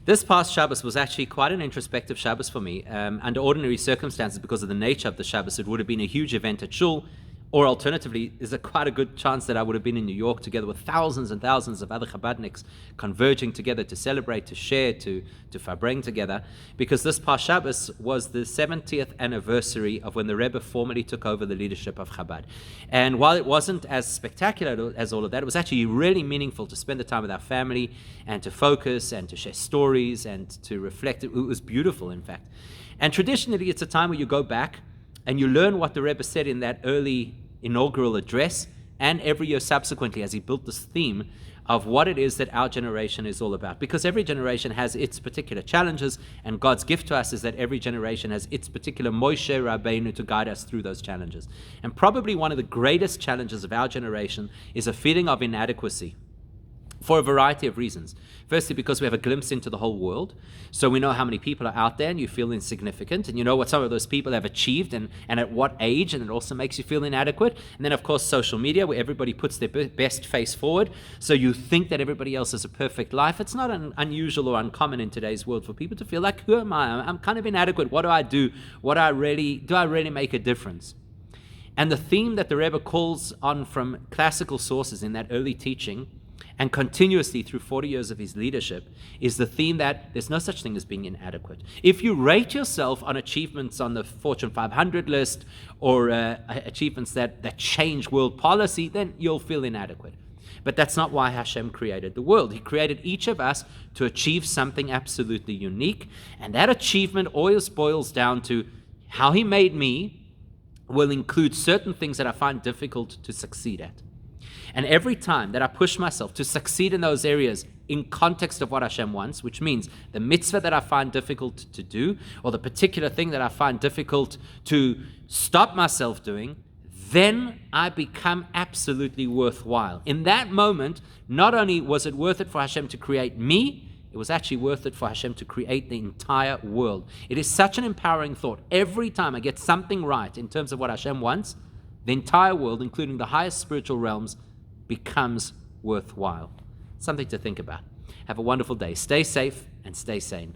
This past Shabbos was actually quite an introspective Shabbos for me. Under ordinary circumstances, because of the nature of the Shabbos, it would have been a huge event at Shul, or alternatively, there's quite a good chance that I would have been in New York together with thousands and thousands of other Chabadniks converging together to celebrate, to share, to farbring together, because this past Shabbos was the 70th anniversary of when the Rebbe formally took over the leadership of Chabad. And while it wasn't as spectacular as all of that, it was actually really meaningful to spend the time with our family and to focus and to share stories and to reflect. It was beautiful, in fact. And traditionally, it's a time where you go back and you learn what the Rebbe said in that early inaugural address and every year subsequently as he built this theme of what it is that our generation is all about. Because every generation has its particular challenges, and God's gift to us is that every generation has its particular Moshe Rabbeinu to guide us through those challenges. And probably one of the greatest challenges of our generation is a feeling of inadequacy, for a variety of reasons. Firstly, because we have a glimpse into the whole world. So we know how many people are out there and you feel insignificant, and you know what some of those people have achieved and at what age, and it also makes you feel inadequate. And then, of course, social media, where everybody puts their best face forward. So you think that everybody else has a perfect life. It's not unusual or uncommon in today's world for people to feel like, who am I? I'm kind of inadequate. What do I do? Do I really make a difference? And the theme that the Rebbe calls on from classical sources in that early teaching and continuously through 40 years of his leadership is the theme that there's no such thing as being inadequate. If you rate yourself on achievements on the Fortune 500 list or achievements that change world policy, then you'll feel inadequate. But that's not why Hashem created the world. He created each of us to achieve something absolutely unique, and that achievement always boils down to how He made me will include certain things that I find difficult to succeed at. And every time that I push myself to succeed in those areas in context of what Hashem wants, which means the mitzvah that I find difficult to do, or the particular thing that I find difficult to stop myself doing, then I become absolutely worthwhile. In that moment, not only was it worth it for Hashem to create me, it was actually worth it for Hashem to create the entire world. It is such an empowering thought. Every time I get something right in terms of what Hashem wants, the entire world, including the highest spiritual realms, becomes worthwhile. Something to think about. Have a wonderful day. Stay safe and stay sane.